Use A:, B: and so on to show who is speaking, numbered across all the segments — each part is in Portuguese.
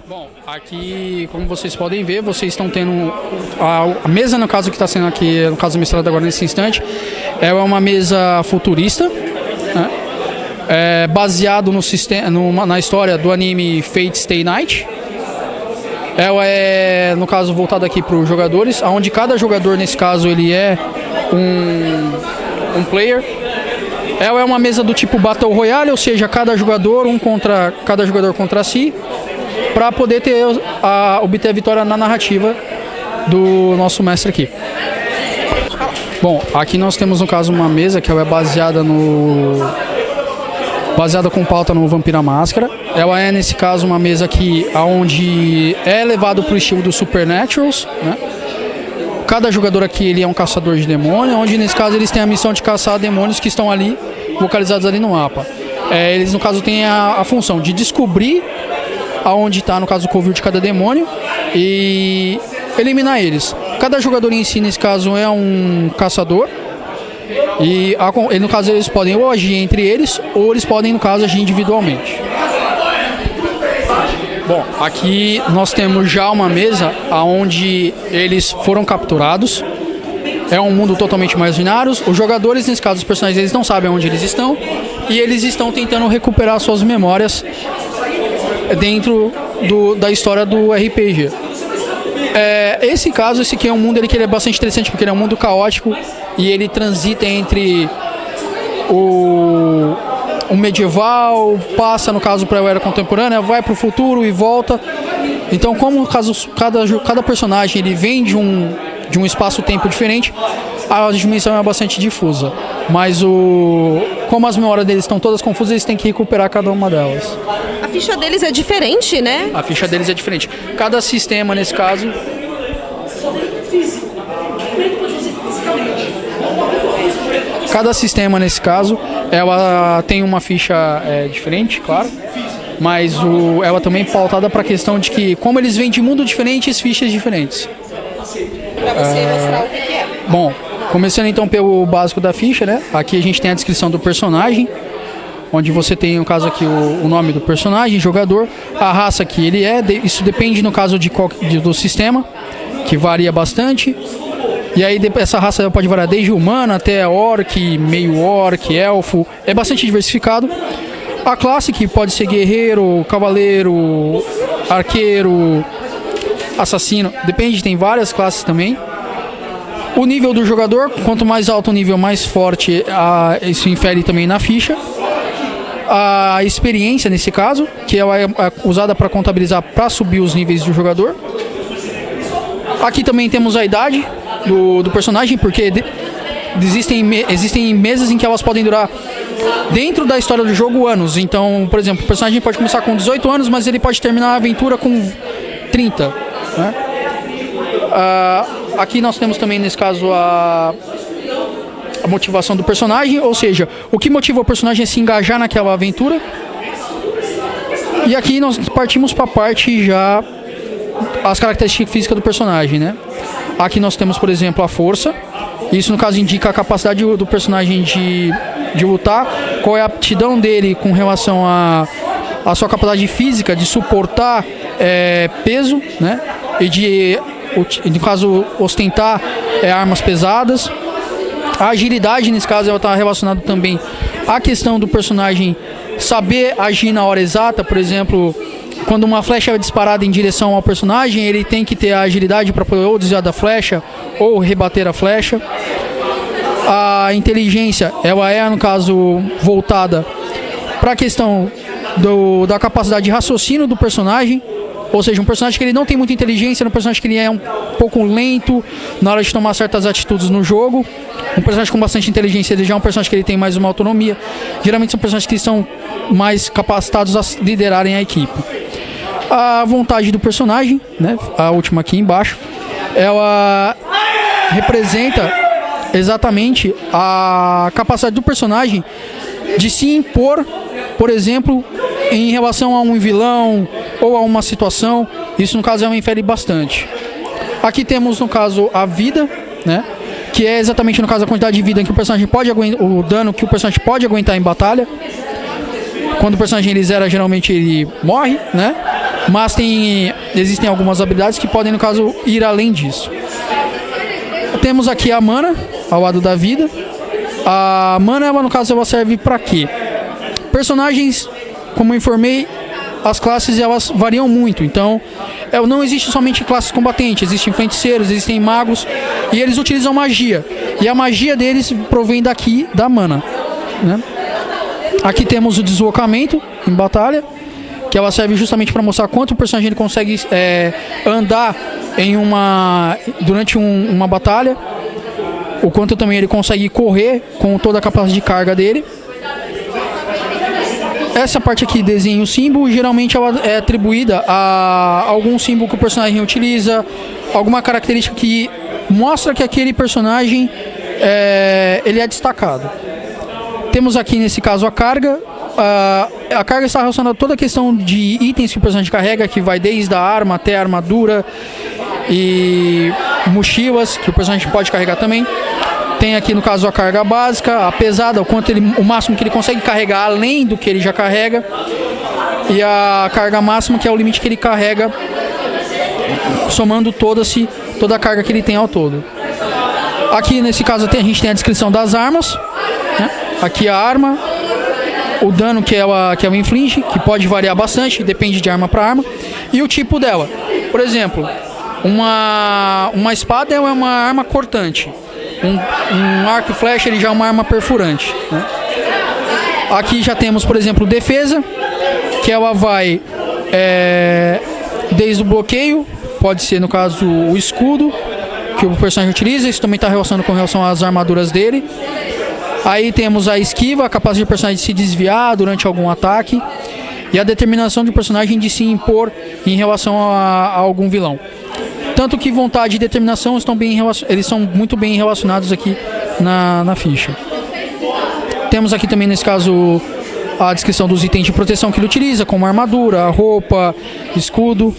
A: Bom, aqui, como vocês podem ver, vocês estão tendo a mesa, no caso que está sendo aqui, no caso mestrado agora nesse instante, é uma mesa futurista, né? Baseado no sistema, na história do anime Fate Stay Night. Ela é, no caso, voltada aqui para os jogadores, onde cada jogador, nesse caso, ele é um player. Ela é uma mesa do tipo Battle Royale, ou seja, cada jogador contra si, para poder obter a vitória na narrativa do nosso mestre aqui. Bom, aqui nós temos, no caso, uma mesa que ela é baseada com pauta no Vampira Máscara. Ela é, nesse caso, uma mesa aqui onde é levado para o estilo do Supernaturals, né? Cada jogador aqui ele é um caçador de demônio, onde nesse caso eles têm a missão de caçar demônios que estão ali, localizados ali no mapa. Eles, no caso, têm a função de descobrir aonde está, no caso, o covil de cada demônio e eliminar eles. Cada jogador em si, nesse caso, é um caçador. E no caso eles podem ou agir entre eles ou eles podem, no caso, agir individualmente. Bom, aqui nós temos já uma mesa onde eles foram capturados. É um mundo totalmente imaginário. Os jogadores, nesse caso os personagens, eles não sabem onde eles estão e eles estão tentando recuperar suas memórias dentro da história do RPG. Esse aqui é um mundo que ele é bastante interessante porque ele é um mundo caótico e ele transita entre o medieval, passa, no caso, para a era contemporânea, vai para o futuro e volta. Então, como no caso, cada personagem ele vem de um espaço-tempo diferente, a dimensão é bastante difusa. Mas como as memórias deles estão todas confusas, eles têm que recuperar cada uma delas.
B: A ficha deles é diferente, né?
A: A ficha deles é diferente. Cada sistema, nesse caso... Cada sistema, nesse caso, ela tem uma ficha diferente, claro. Mas ela também é pautada para a questão de que, como eles vêm de mundo diferentes, fichas diferentes.
B: Para você mostrar o que é.
A: Bom, começando então pelo básico da ficha, né? Aqui a gente tem a descrição do personagem, onde você tem, no caso aqui, o nome do personagem, jogador, a raça que ele é, isso depende, no caso, do sistema, que varia bastante. E aí essa raça pode variar desde humano até orc, meio orc, elfo, é bastante diversificado. A classe, que pode ser guerreiro, cavaleiro, arqueiro, assassino, depende, tem várias classes também. O nível do jogador, quanto mais alto o nível, mais forte, isso infere também na ficha. A experiência, nesse caso, que ela é usada para contabilizar, para subir os níveis do jogador. Aqui também temos a idade do personagem, porque existem mesas em que elas podem durar, dentro da história do jogo, anos. Então, por exemplo, o personagem pode começar com 18 anos, mas ele pode terminar a aventura com 30, né? Aqui nós temos também, nesse caso, a motivação do personagem, ou seja, o que motiva o personagem a se engajar naquela aventura. E aqui nós partimos para a parte já, as características físicas do personagem, né? Aqui nós temos, por exemplo, a força. Isso, no caso, indica a capacidade do personagem de lutar, qual é a aptidão dele com relação à sua capacidade física de suportar peso, né? E no caso, ostentar armas pesadas. A agilidade, nesse caso, ela está relacionada também à questão do personagem saber agir na hora exata. Por exemplo, quando uma flecha é disparada em direção ao personagem, ele tem que ter a agilidade para poder ou desviar da flecha ou rebater a flecha. A inteligência, ela é, no caso, voltada para a questão da capacidade de raciocínio do personagem. Ou seja, um personagem que ele não tem muita inteligência, um personagem que ele é um pouco lento na hora de tomar certas atitudes no jogo. Um personagem com bastante inteligência, ele já é um personagem que ele tem mais uma autonomia. Geralmente são personagens que são mais capacitados a liderarem a equipe. A vontade do personagem, né, a última aqui embaixo, ela representa exatamente a capacidade do personagem de se impor, por exemplo, em relação a um vilão ou a uma situação. Isso, no caso, ela infere bastante. Aqui temos, no caso, a vida, né, que é exatamente, no caso, a quantidade de vida que o personagem pode aguentar, o dano que o personagem pode aguentar em batalha. Quando o personagem ele zera, geralmente ele morre, né? mas existem algumas habilidades que podem, no caso, ir além disso. Temos aqui a mana, ao lado da vida. A mana, no caso, ela serve para quê? Personagens, como eu informei, as classes elas variam muito, então não existe somente classes combatentes, existem feiticeiros, existem magos e eles utilizam magia, e a magia deles provém daqui da mana, né? Aqui temos o deslocamento em batalha, que ela serve justamente para mostrar quanto o personagem ele consegue andar durante uma batalha, o quanto também ele consegue correr com toda a capacidade de carga dele. Essa parte aqui desenha o símbolo, geralmente ela é atribuída a algum símbolo que o personagem utiliza, alguma característica que mostra que aquele personagem ele é destacado. Temos aqui nesse caso a carga. A carga está relacionada a toda a questão de itens que o personagem carrega, que vai desde a arma até a armadura e mochilas que o personagem pode carregar também. Tem aqui no caso a carga básica, a pesada, o máximo que ele consegue carregar além do que ele já carrega, e a carga máxima, que é o limite que ele carrega somando toda a carga que ele tem ao todo. Aqui nesse caso a gente tem a descrição das armas, né? Aqui a arma, o dano que ela inflige, que pode variar bastante, depende de arma para arma, e o tipo dela. Por exemplo, uma espada é uma arma cortante. Um arco e flecha ele já é uma arma perfurante, né? Aqui já temos, por exemplo, defesa, que ela vai desde o bloqueio, pode ser no caso o escudo que o personagem utiliza, isso também está relacionado com relação às armaduras dele. Aí temos a esquiva, a capacidade do personagem de se desviar durante algum ataque, e a determinação do personagem de se impor em relação a algum vilão. Tanto que vontade e determinação eles são muito bem relacionados aqui na ficha. Temos aqui também, nesse caso, a descrição dos itens de proteção que ele utiliza, como armadura, roupa, escudo.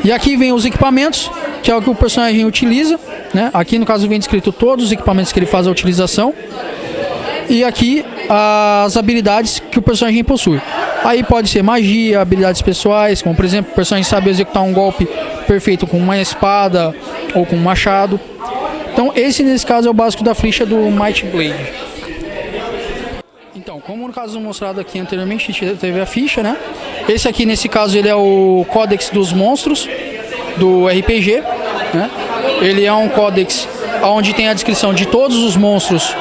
A: E aqui vem os equipamentos, que é o que o personagem utiliza, né? Aqui no caso vem descrito todos os equipamentos que ele faz a utilização. E aqui as habilidades que o personagem possui. Aí pode ser magia, habilidades pessoais, como por exemplo, o personagem sabe executar um golpe perfeito com uma espada ou com um machado. Então esse nesse caso é o básico da ficha do Might Blade. Então, como no caso mostrado aqui anteriormente, teve a ficha, né? Esse aqui nesse caso ele é o Códex dos Monstros do RPG, né? Ele é um códex onde tem a descrição de todos os monstros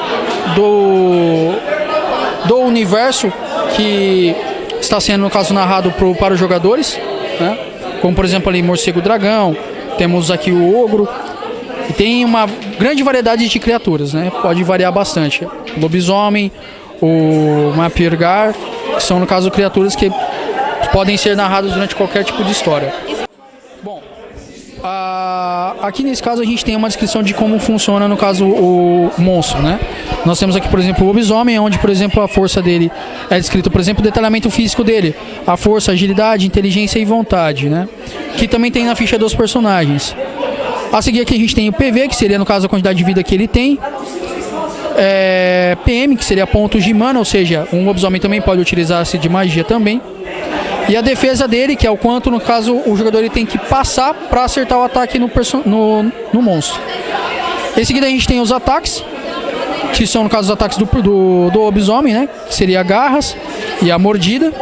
A: do universo que está sendo, no caso, narrado para os jogadores, né? Como por exemplo ali morcego dragão, temos aqui o ogro, e tem uma grande variedade de criaturas, né? Pode variar bastante. Lobisomem, o Mapirgar, que são no caso criaturas que podem ser narradas durante qualquer tipo de história. Bom, aqui nesse caso a gente tem uma descrição de como funciona, no caso, o monstro, né? Nós temos aqui, por exemplo, o lobisomem, onde, por exemplo, a força dele é descrito, por exemplo, o detalhamento físico dele, a força, agilidade, inteligência e vontade, né? Que também tem na ficha dos personagens. A seguir aqui a gente tem o PV, que seria, no caso, a quantidade de vida que ele tem. PM, que seria pontos de mana, ou seja, um lobisomem também pode utilizar-se de magia também. E a defesa dele, que é o quanto, no caso, o jogador ele tem que passar para acertar o ataque no monstro. Em seguida a gente tem os ataques, que são, no caso, os ataques do lobisomem, né? Que seria garras e a mordida.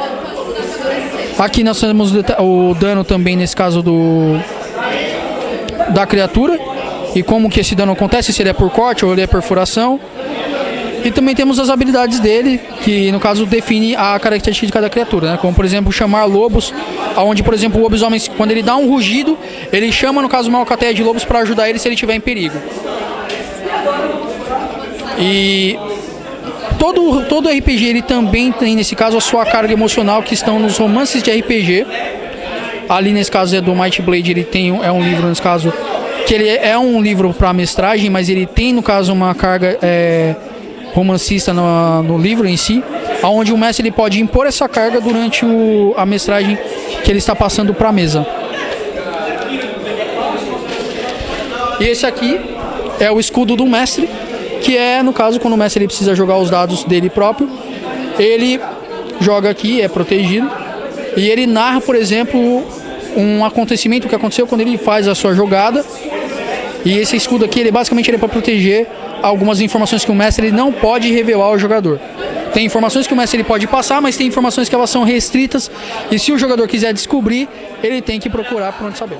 A: Aqui nós temos o dano também, nesse caso, da criatura. E como que esse dano acontece, se ele é por corte ou ele é perfuração. E também temos as habilidades dele, que no caso define a característica de cada criatura, né? Como por exemplo chamar lobos, onde por exemplo o lobisomem, quando ele dá um rugido, ele chama no caso uma alcateia de lobos para ajudar ele se ele estiver em perigo. E todo RPG ele também tem nesse caso a sua carga emocional, que estão nos romances de RPG. Ali nesse caso é do Might Blade, ele tem um livro nesse caso que ele é um livro para mestragem, mas ele tem no caso uma carga romancista no livro em si, onde o mestre ele pode impor essa carga durante a mestragem que ele está passando para a mesa. E esse aqui é o escudo do mestre, que é, no caso, quando o mestre ele precisa jogar os dados dele próprio, ele joga aqui, é protegido, e ele narra, por exemplo, um acontecimento que aconteceu quando ele faz a sua jogada. E esse escudo aqui, basicamente ele é para proteger algumas informações que o mestre ele não pode revelar ao jogador. Tem informações que o mestre ele pode passar, mas tem informações que elas são restritas. E se o jogador quiser descobrir, ele tem que procurar por onde saber.